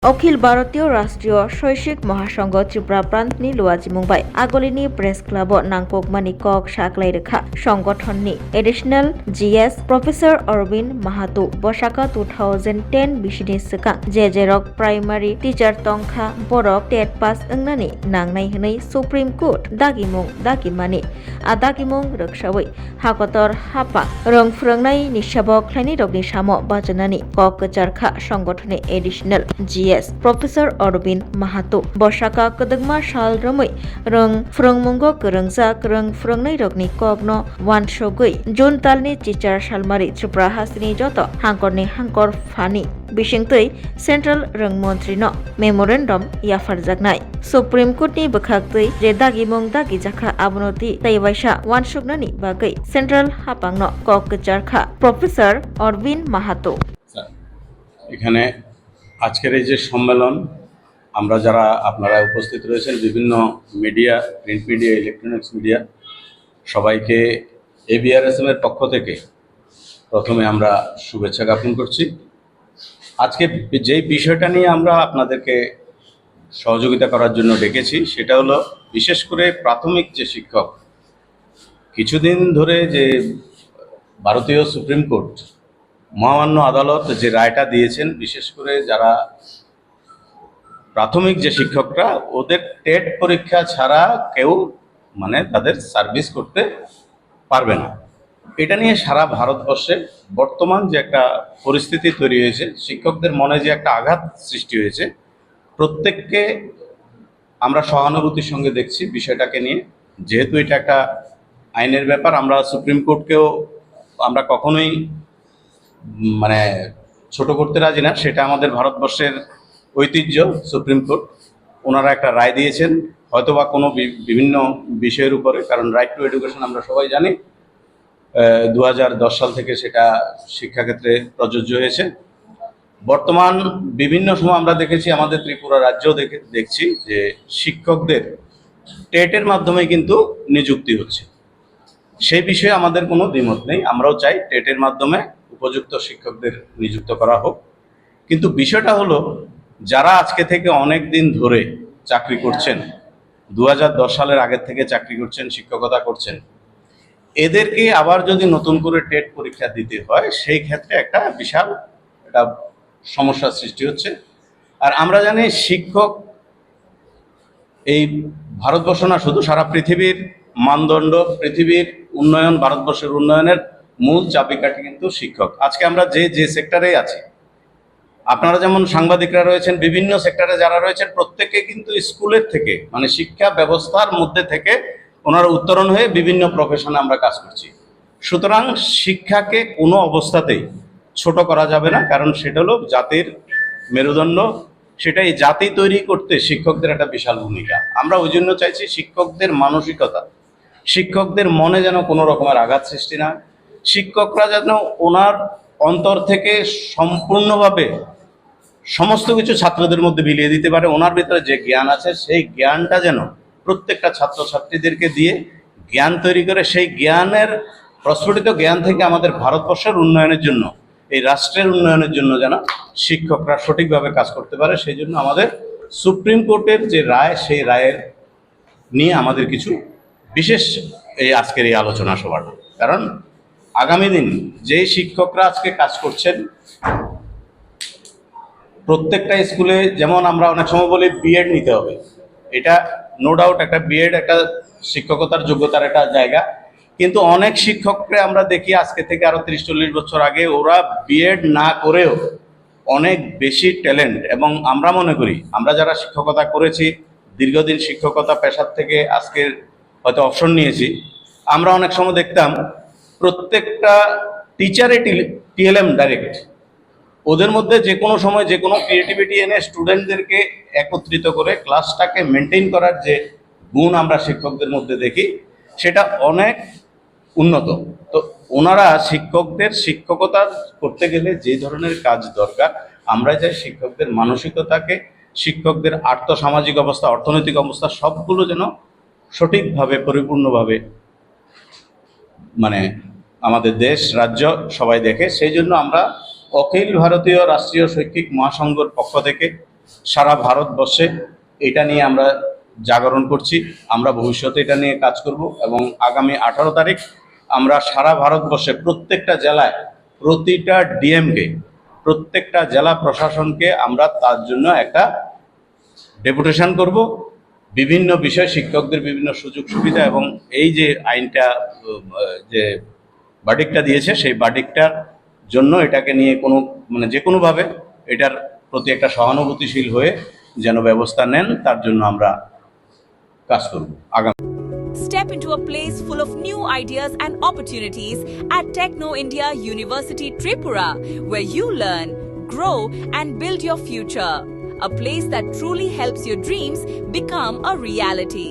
অখিল ভারতীয় রাষ্ট্রীয় শৈক্ষিক মহাসংঘ ত্রিপুরা প্রান্তনি লুয়াজি মুম্বাই আগলিনি প্रेस क्लब नांगपकमानि कक साख्लायरेखा संगठननि एडिशनेल जीएस प्रोफेसर अरविंद माहातो बसाका 2010 बिसिनि सिगां जेजेरक प्राइमारि टीचार तंखा बरक टेट पास ओंनानि नांनाय हनै सुप्रीम कोर्ट दागिमुं दागिमानि दागिमुं रोखसावै हाकतर हापा रोंफोरोंनाय निसाबक ख्लायनि रगनि साम बाजनानि कक जारखा संगठननि एडिशनेल जीएस प्रोफेसर अरविंद माहातो बसाका कदगमा साल रमै रों फोरोंमुंगो गोरोंजा गोरों फोरोंनाय रगनि कगनो वानसगै जुन तालनि टीचार सालमारि त्रिपुरा हासिनि जत हांकरनि हांकर फानि बिसिंतै सेंट्रल रोंमन्त्रिनो मेमोरेंडम याफारजागनाय सुप्रीम कोर्टनि बोखागतै जे दागिमुं दागि जाखा आबनति तैवाइसा वानसुगनानि बागै सेंट्रल हापांनो कक जारखा प्रोफेसर अरविंद माहातो এখানে আজকের এই যে সম্মেলন আমরা যারা আপনারা উপস্থিত রয়েছেন বিভিন্ন media print media electronics media সবাইকে এবিআরএসএম এর পক্ষ থেকে প্রথমে আমরা শুভেচ্ছা জ্ঞাপন করছি। আজকে যেই বিষয়টা নিয়ে আমরা আপনাদেরকে সহযোগিতা করার জন্য ডেকেছি সেটা হলো বিশেষ করে প্রাথমিক যে শিক্ষক কিছুদিন ধরে যে ভারতীয় সুপ্রিম কোর্ট মহামান্য আদালত যে রায়টা দিয়েছেন বিশেষ করে যারা প্রাথমিক যে শিক্ষকরা ওদের টেট পরীক্ষা ছাড়া কেউ তাদের সার্ভিস করতে পারবে না, এটা নিয়ে সারা ভারতবর্ষে বর্তমান যে একটা পরিস্থিতি তৈরি হয়েছে, শিক্ষকদের মনে যে একটা আঘাত সৃষ্টি হয়েছে, প্রত্যেককে আমরা সহানুভূতির সঙ্গে দেখছি বিষয়টাকে নিয়ে। যেহেতু এটা একটা আইনের ব্যাপার, আমরা সুপ্রিম কোর্টকেও আমরা কখনোই ছোট করতে রাজি না, সেটা আমাদের ভারতবর্ষের ঐতিহ্য। সুপ্রিম কোর্ট ওনারা একটা রায় দিয়েছেন হয়তোবা কোনো বিভিন্ন বিষয়ের উপরে, কারণ রাইট টু এডুকেশন আমরা সবাই জানি 2010 সাল থেকে সেটা শিক্ষাক্ষেত্রে প্রযোজ্য হয়েছে। বর্তমান বিভিন্ন সময় আমরা দেখেছি আমাদের ত্রিপুরা রাজ্যেও দেখছি যে শিক্ষকদের টেটের মাধ্যমে কিন্তু নিযুক্তি হচ্ছে। সেই বিষয়ে আমাদের কোনো দ্বিমত নেই, আমরাও চাই টেটের মাধ্যমে উপযুক্ত শিক্ষকদের নিযুক্ত করা হোক। কিন্তু বিষয়টা হলো যারা আজকে থেকে অনেক দিন ধরে চাকরি করছেন, 2010 সালের আগের থেকে চাকরি করছেন, শিক্ষকতা করছেন, এদেরকে আবার যদি নতুন করে টেট পরীক্ষা দিতে হয় সেই ক্ষেত্রে একটা বিশাল একটা সমস্যার সৃষ্টি হচ্ছে। আর আমরা জানি শিক্ষক এই ভারতবর্ষ না, শুধু সারা পৃথিবীর মানদণ্ড, পৃথিবীর উন্নয়ন, ভারতবর্ষের উন্নয়নের মূল চাবিকাঠি কিন্তু শিক্ষক। আজকে আমরা যে সেক্টরে আছি, আপনারা যেমন সাংবাদিকরা রয়েছেন, বিভিন্ন সেক্টরে যারা রয়েছেন, প্রত্যেকে কিন্তু স্কুলের থেকে শিক্ষা ব্যবস্থার মধ্যে থেকে ওনারা উত্তরণ হয়ে বিভিন্ন প্রফেশনে আমরা কাজ করছি। সুতরাং শিক্ষাকে কোনো অবস্থাতেই ছোট করা যাবে না, কারণ সেটা হলো জাতির মেরুদণ্ড। সেটা এই জাতি তৈরি করতে শিক্ষকদের একটা বিশাল ভূমিকা। আমরা ওই জন্য চাইছি শিক্ষকদের মানসিকতা, শিক্ষকদের মনে যেন কোনো রকমের আঘাত সৃষ্টি না, শিক্ষকরা যেন ওনার অন্তর থেকে সম্পূর্ণভাবে সমস্ত কিছু ছাত্রদের মধ্যে বিলিয়ে দিতে পারে। ওনার ভিতরে যে জ্ঞান আছে সেই জ্ঞানটা যেন প্রত্যেকটা ছাত্রছাত্রীদেরকে দিয়ে জ্ঞান তৈরি করে, সেই জ্ঞানের প্রস্ফুটিত জ্ঞান থেকে আমাদের ভারতবর্ষের উন্নয়নের জন্য, এই রাষ্ট্রের উন্নয়নের জন্য যেন শিক্ষকরা সঠিকভাবে কাজ করতে পারে। সেই জন্য আমাদের সুপ্রিম কোর্টের যে রায়, সেই রায়ের নিয়ে আমাদের কিছু বিশেষ এই আজকের এই আলোচনা সভাটা। কারণ আগামী দিন যেই শিক্ষকরা আজকে কাজ করছেন, প্রত্যেকটা স্কুলে যেমন আমরা অনেক সময় বলি বিএড নিতে হবে, এটা নো ডাউট একটা বিএড একটা শিক্ষকতার যোগ্যতার একটা জায়গা, কিন্তু অনেক শিক্ষককে আমরা দেখি আজকে থেকে আরো 30-40 বছর আগে ওরা বিএড না করেও অনেক বেশি ট্যালেন্ট। এবং আমরা মনে করি, আমরা যারা শিক্ষকতা করেছি, দীর্ঘদিন শিক্ষকতা পেশার থেকে আজকে হয়তো অবসর নিয়েছি, আমরা অনেক সময় দেখতাম প্রত্যেকটা টিচারে টিএলএম ডাইরেক্ট, ওদের মধ্যে যে কোনো সময় যে কোনো ক্রিয়েটিভিটি এনে স্টুডেন্টদেরকে একত্রিত করে ক্লাসটাকে মেনটেন করার যে গুণ আমরা শিক্ষকদের মধ্যে দেখি, সেটা অনেক উন্নত। তো ওনারা শিক্ষকদের শিক্ষকতা করতে গেলে যে ধরনের কাজ দরকার, আমরা চাই শিক্ষকদের মানসিকতাকে, শিক্ষকদের আর্থসামাজিক অবস্থা, অর্থনৈতিক অবস্থা সবগুলো যেন সঠিকভাবে পরিপূর্ণভাবে আমাদের দেশ রাজ্য সবাই দেখে। সেই জন্য আমরা অখিল ভারতীয় রাষ্ট্রীয় শৈক্ষিক মহাসংঘের পক্ষ থেকে সারা ভারতবর্ষে এটা নিয়ে আমরা জাগরণ করছি। আমরা ভবিষ্যতে এটা নিয়ে কাজ করব এবং আগামী 18 তারিখ আমরা সারা ভারতবর্ষে প্রত্যেকটা জেলায় প্রতিটা ডিএমকে, প্রত্যেকটা জেলা প্রশাসনকে আমরা তার জন্য একটা ডেপুটেশন করব। বিভিন্ন বিষয়, শিক্ষকদের বিভিন্ন সুযোগ সুবিধা এবং এই যে আইনটা যে ভার্ডিক্টটা দিয়েছে সেই ভার্ডিক্টটার জন্য এটাকে নিয়ে কোনো যে কোনোভাবে এটার প্রতি একটা সহানুভূতিশীল হয়ে যেন ব্যবস্থা নেন, তার জন্য আমরা কাজ করব আগামী। Step into a place full of new ideas and opportunities at Techno India University Tripura, where you learn, grow, and build your future. A place that truly helps your dreams become a reality.